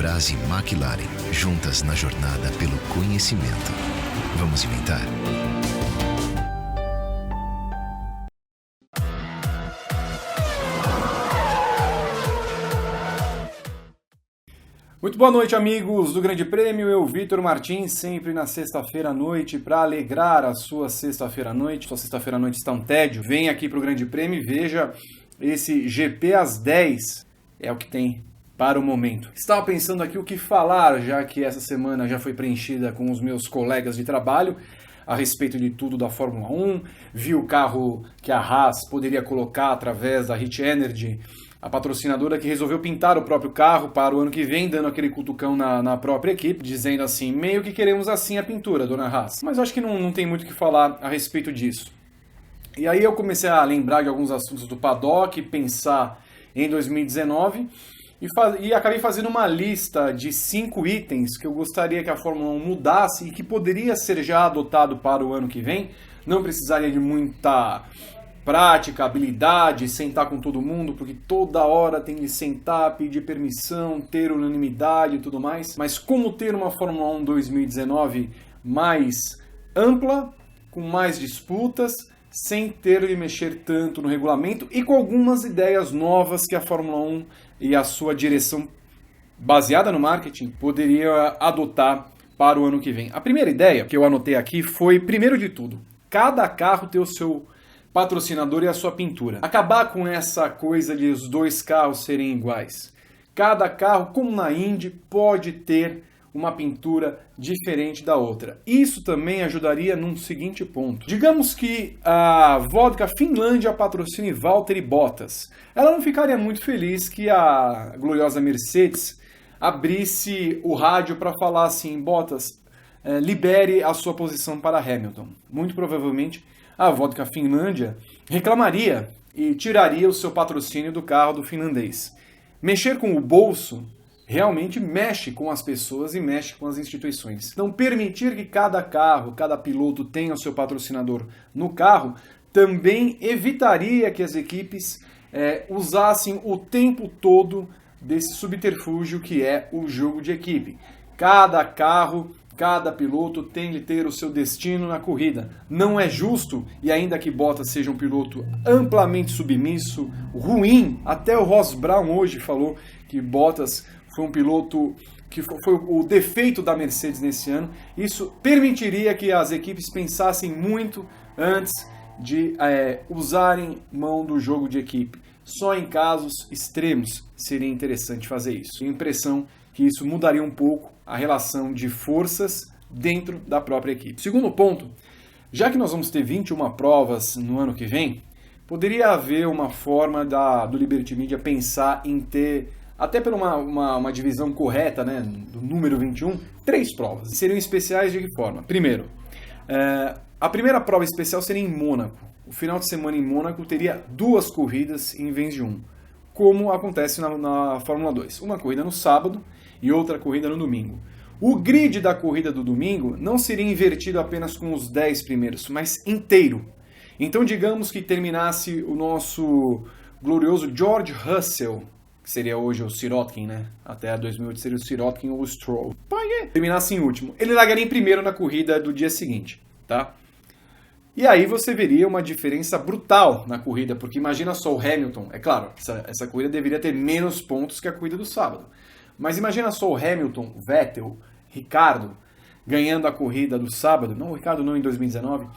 Petrobras e McLaren, juntas na jornada pelo conhecimento. Vamos inventar? Muito boa noite, amigos do Grande Prêmio. Eu, Vitor Martins, sempre na sexta-feira à noite para alegrar a sua sexta-feira à noite. Sua sexta-feira à noite está um tédio. Vem aqui para o Grande Prêmio e veja esse GP às 10. É o que tem para o momento. Estava pensando aqui o que falar, já que essa semana já foi preenchida com os meus colegas de trabalho a respeito de tudo da Fórmula 1. Vi o carro que a Haas poderia colocar através da Hit Energy, a patrocinadora que resolveu pintar o próprio carro para o ano que vem, dando aquele cutucão na própria equipe, dizendo assim, meio que queremos assim a pintura, dona Haas. Mas eu acho que não tem muito o que falar a respeito disso. E aí eu comecei a lembrar de alguns assuntos do paddock, pensar em 2019, e acabei fazendo uma lista de 5 itens que eu gostaria que a Fórmula 1 mudasse e que poderia ser já adotado para o ano que vem. Não precisaria de muita prática, habilidade, sentar com todo mundo, porque toda hora tem que sentar, pedir permissão, ter unanimidade e tudo mais. Mas como ter uma Fórmula 1 2019 mais ampla, com mais disputas, sem ter de mexer tanto no regulamento e com algumas ideias novas que a Fórmula 1 e a sua direção, baseada no marketing, poderia adotar para o ano que vem. A primeira ideia que eu anotei aqui foi, primeiro de tudo, cada carro ter o seu patrocinador e a sua pintura. Acabar com essa coisa de os dois carros serem iguais. Cada carro, como na Indy, pode ter uma pintura diferente da outra. Isso também ajudaria num seguinte ponto. Digamos que a Vodka Finlândia patrocine Valtteri Bottas. Ela não ficaria muito feliz que a gloriosa Mercedes abrisse o rádio para falar assim, Bottas, libere a sua posição para Hamilton. Muito provavelmente a Vodka Finlândia reclamaria e tiraria o seu patrocínio do carro do finlandês. Mexer com o bolso realmente mexe com as pessoas e mexe com as instituições. Então, permitir que cada carro, cada piloto tenha o seu patrocinador no carro, também evitaria que as equipes usassem o tempo todo desse subterfúgio que é o jogo de equipe. Cada carro, cada piloto tem de ter o seu destino na corrida. Não é justo, e ainda que Bottas seja um piloto amplamente submisso, ruim, até o Ross Brown hoje falou que Bottas foi um piloto que foi o defeito da Mercedes nesse ano. Isso permitiria que as equipes pensassem muito antes de usarem mão do jogo de equipe. Só em casos extremos seria interessante fazer isso. Tenho a impressão que isso mudaria um pouco a relação de forças dentro da própria equipe. Segundo ponto, já que nós vamos ter 21 provas no ano que vem, poderia haver uma forma do Liberty Media pensar em ter, até por uma divisão correta, né, do número 21, 3 provas. Seriam especiais de que forma? Primeiro, a primeira prova especial seria em Mônaco. O final de semana em Mônaco teria 2 corridas em vez de 1, como acontece na Fórmula 2. Uma corrida no sábado e outra corrida no domingo. O grid da corrida do domingo não seria invertido apenas com os 10 primeiros, mas inteiro. Então digamos que terminasse o nosso glorioso George Russell, que seria hoje o Sirotkin, né? Até 2008 seria o Sirotkin ou o Stroll. Terminasse em último. Ele largaria em primeiro na corrida do dia seguinte, tá? E aí você veria uma diferença brutal na corrida, porque imagina só o Hamilton. É claro, essa corrida deveria ter menos pontos que a corrida do sábado. Mas imagina só o Hamilton, Vettel, Ricardo ganhando a corrida do sábado. Não, o Ricardo não em 2019,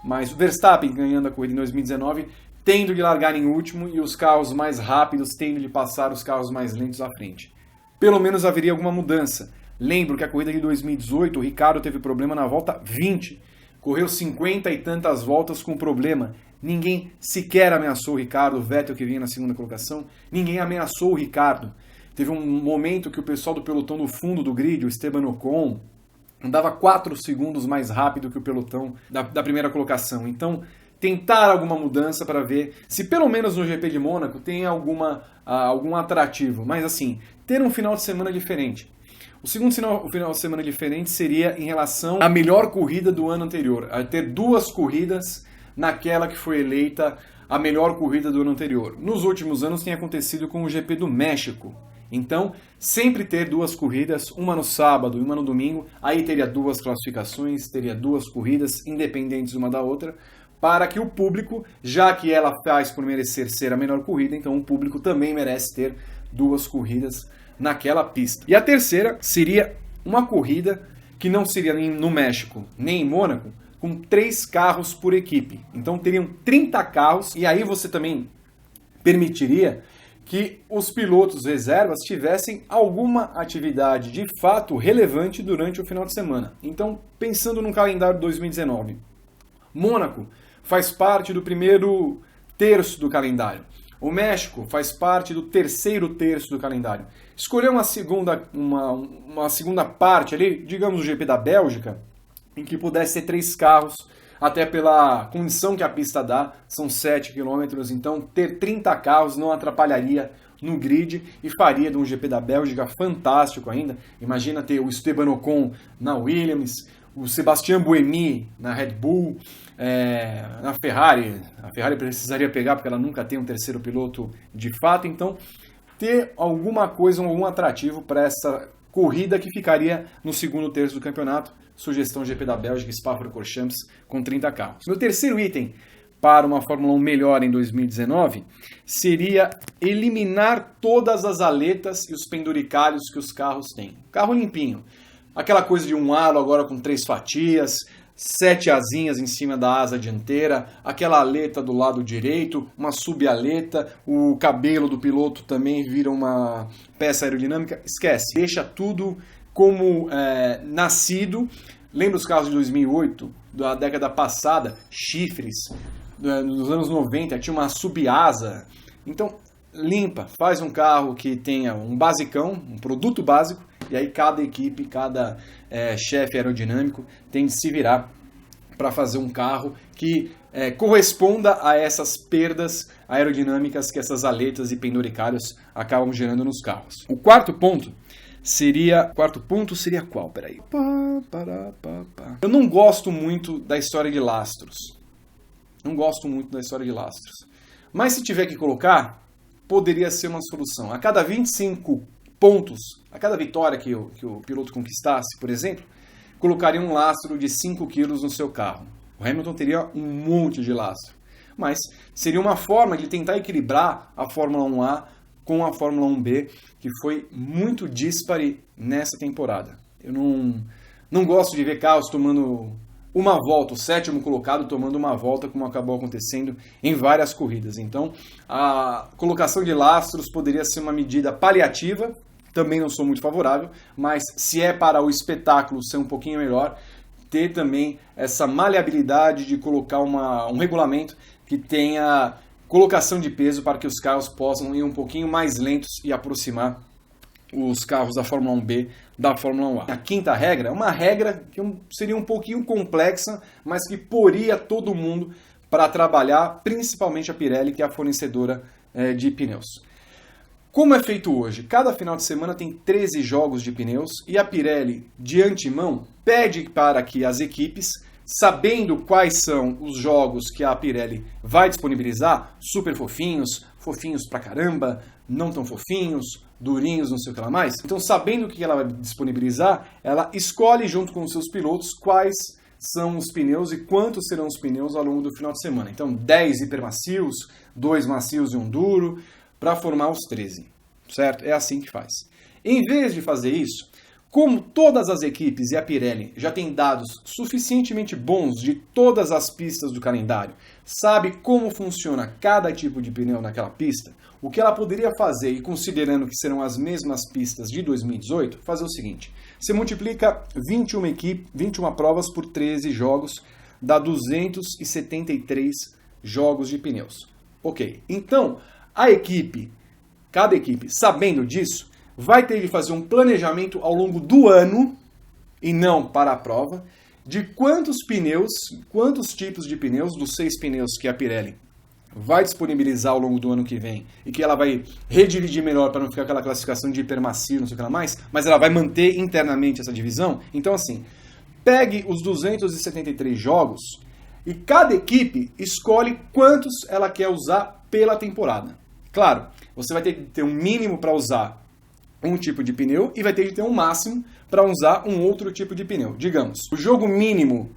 mas o Verstappen ganhando a corrida em 2019, tendo de largar em último e os carros mais rápidos tendo de passar os carros mais lentos à frente. Pelo menos haveria alguma mudança. Lembro que a corrida de 2018, o Ricardo teve problema na volta 20. Correu 50 e tantas voltas com problema. Ninguém sequer ameaçou o Ricardo, o Vettel que vinha na segunda colocação. Ninguém ameaçou o Ricardo. Teve um momento que o pessoal do pelotão do fundo do grid, o Esteban Ocon, andava 4 segundos mais rápido que o pelotão da primeira colocação. Então, tentar alguma mudança para ver se pelo menos no GP de Mônaco tem algum atrativo. Mas assim, ter um final de semana diferente. O segundo final de semana diferente seria em relação à melhor corrida do ano anterior. A ter 2 corridas naquela que foi eleita a melhor corrida do ano anterior. Nos últimos anos tem acontecido com o GP do México. Então, sempre ter 2 corridas, uma no sábado e uma no domingo, aí teria 2 classificações, teria 2 corridas independentes uma da outra, para que o público, já que ela faz por merecer ser a melhor corrida, então o público também merece ter 2 corridas naquela pista. E a terceira seria uma corrida que não seria nem no México, nem em Mônaco, com 3 carros por equipe. Então teriam 30 carros, e aí você também permitiria que os pilotos reservas tivessem alguma atividade de fato relevante durante o final de semana. Então, pensando no calendário de 2019, Mônaco faz parte do primeiro terço do calendário. O México faz parte do terceiro terço do calendário. Escolher uma segunda parte ali, digamos o GP da Bélgica, em que pudesse ter 3 carros, até pela condição que a pista dá, são 7 km, então ter 30 carros não atrapalharia no grid e faria de um GP da Bélgica fantástico ainda. Imagina ter o Esteban Ocon na Williams, o Sebastian Buemi na Red Bull, na Ferrari. A Ferrari precisaria pegar porque ela nunca tem um terceiro piloto de fato, então ter alguma coisa, algum atrativo para essa corrida que ficaria no segundo terço do campeonato. Sugestão GP da Bélgica, Spa-Francorchamps, com 30 carros. Meu terceiro item para uma Fórmula 1 melhor em 2019 seria eliminar todas as aletas e os penduricalhos que os carros têm. Carro limpinho. Aquela coisa de um aro agora com 3 fatias, 7 asinhas em cima da asa dianteira, aquela aleta do lado direito, uma subaleta, o cabelo do piloto também vira uma peça aerodinâmica. Esquece, deixa tudo como nascido. Lembra os carros de 2008, da década passada, chifres, nos anos 90, tinha uma subasa. Então, limpa, faz um carro que tenha um basicão, um produto básico, e aí cada equipe, cada chefe aerodinâmico tem de se virar para fazer um carro que corresponda a essas perdas aerodinâmicas que essas aletas e penduricalhos acabam gerando nos carros. O quarto ponto seria qual? Peraí. Eu não gosto muito da história de lastros. Mas se tiver que colocar, poderia ser uma solução. A cada 25 pontos, a cada vitória que o piloto conquistasse, por exemplo, colocaria um lastro de 5 kg no seu carro. O Hamilton teria um monte de lastro. Mas seria uma forma de tentar equilibrar a Fórmula 1A com a Fórmula 1B, que foi muito díspare nessa temporada. Eu não gosto de ver carros tomando uma volta, o 7º colocado tomando uma volta, como acabou acontecendo em várias corridas. Então, a colocação de lastros poderia ser uma medida paliativa, também não sou muito favorável, mas se é para o espetáculo ser um pouquinho melhor, ter também essa maleabilidade de colocar um regulamento que tenha colocação de peso para que os carros possam ir um pouquinho mais lentos e aproximar os carros da Fórmula 1B da Fórmula 1A. A quinta regra é uma regra que seria um pouquinho complexa, mas que poria todo mundo para trabalhar, principalmente a Pirelli, que é a fornecedora de pneus. Como é feito hoje? Cada final de semana tem 13 jogos de pneus e a Pirelli, de antemão, pede para que as equipes, sabendo quais são os jogos que a Pirelli vai disponibilizar, super fofinhos, fofinhos pra caramba, não tão fofinhos, durinhos, não sei o que lá mais. Então, sabendo o que ela vai disponibilizar, ela escolhe junto com os seus pilotos quais são os pneus e quantos serão os pneus ao longo do final de semana. Então, 10 hipermacios, 2 macios e um duro, para formar os 13, certo? É assim que faz. Em vez de fazer isso, como todas as equipes e a Pirelli já tem dados suficientemente bons de todas as pistas do calendário, sabe como funciona cada tipo de pneu naquela pista, o que ela poderia fazer, e considerando que serão as mesmas pistas de 2018, fazer o seguinte: você multiplica 21 provas por 13 jogos, dá 273 jogos de pneus. Ok, então cada equipe, sabendo disso, vai ter de fazer um planejamento ao longo do ano, e não para a prova, de quantos tipos de pneus, dos 6 pneus que a Pirelli vai disponibilizar ao longo do ano que vem, e que ela vai redirigir melhor para não ficar aquela classificação de hipermacio, não sei o que lá mais, mas ela vai manter internamente essa divisão. Então, assim, pegue os 273 jogos e cada equipe escolhe quantos ela quer usar pela temporada. Claro, você vai ter que ter um mínimo para usar um tipo de pneu e vai ter que ter um máximo para usar um outro tipo de pneu. Digamos, o jogo mínimo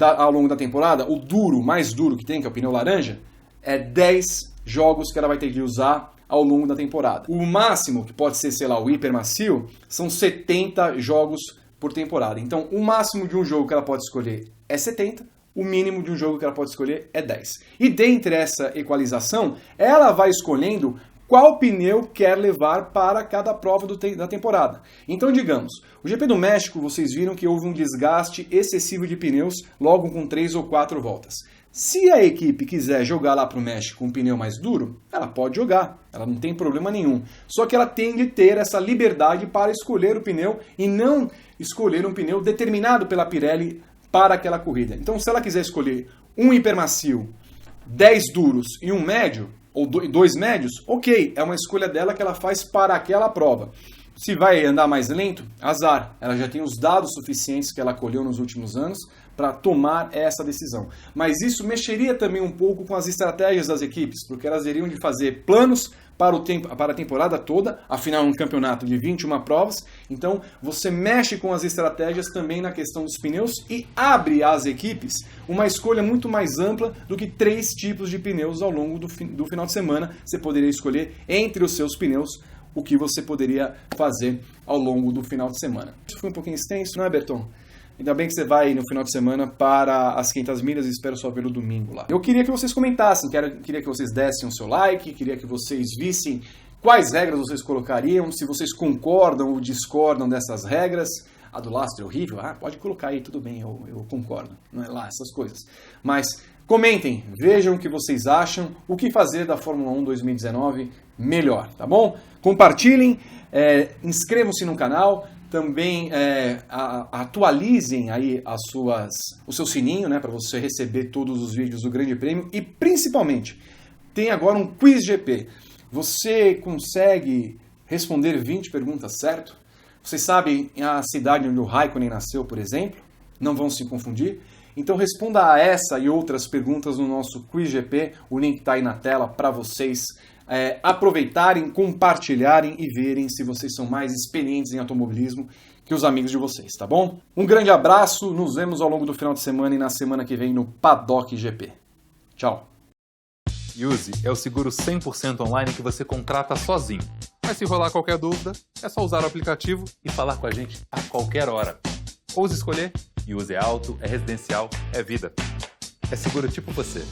ao longo da temporada, o duro, mais duro que tem, que é o pneu laranja, é 10 jogos que ela vai ter que usar ao longo da temporada. O máximo, que pode ser, sei lá, o hiper macio, são 70 jogos por temporada. Então, o máximo de um jogo que ela pode escolher é 70, o mínimo de um jogo que ela pode escolher é 10. E dentre essa equalização, ela vai escolhendo qual pneu quer levar para cada prova da temporada. Então, digamos, o GP do México, vocês viram que houve um desgaste excessivo de pneus logo com 3 ou 4 voltas. Se a equipe quiser jogar lá para o México com um pneu mais duro, ela pode jogar, ela não tem problema nenhum. Só que ela tem de ter essa liberdade para escolher o pneu e não escolher um pneu determinado pela Pirelli para aquela corrida. Então, se ela quiser escolher um hipermacio, 10 duros e um médio, ou 2 médios, ok, é uma escolha dela que ela faz para aquela prova. Se vai andar mais lento, azar. Ela já tem os dados suficientes que ela colheu nos últimos anos para tomar essa decisão. Mas isso mexeria também um pouco com as estratégias das equipes, porque elas teriam de fazer planos para a temporada toda, afinal é um campeonato de 21 provas, então você mexe com as estratégias também na questão dos pneus e abre às equipes uma escolha muito mais ampla do que 3 tipos de pneus ao longo do final de semana. Você poderia escolher entre os seus pneus o que você poderia fazer ao longo do final de semana. Isso foi um pouquinho extenso, não é, Berton? Ainda bem que você vai no final de semana para as 500 milhas e espero só ver no domingo lá. Eu queria que vocês comentassem, queria que vocês dessem o seu like, queria que vocês vissem quais regras vocês colocariam, se vocês concordam ou discordam dessas regras. A do lastro é horrível? Ah, pode colocar aí, tudo bem, eu concordo. Não é lá, essas coisas. Mas comentem, vejam o que vocês acham, o que fazer da Fórmula 1 2019 melhor, tá bom? Compartilhem, inscrevam-se no canal, também atualizem aí o seu sininho, né, para você receber todos os vídeos do Grande Prêmio e principalmente tem agora um Quiz GP. Você consegue responder 20 perguntas certo? Vocês sabem a cidade onde o Raikkonen nasceu, por exemplo? Não vão se confundir? Então responda a essa e outras perguntas no nosso Quiz GP. O link está aí na tela para vocês aproveitarem, compartilharem e verem se vocês são mais experientes em automobilismo que os amigos de vocês, tá bom? Um grande abraço, nos vemos ao longo do final de semana e na semana que vem no Paddock GP. Tchau! Use é o seguro 100% online que você contrata sozinho. Mas se rolar qualquer dúvida, é só usar o aplicativo e falar com a gente a qualquer hora. Ouse escolher, Use é auto, é residencial, é vida. É seguro tipo você.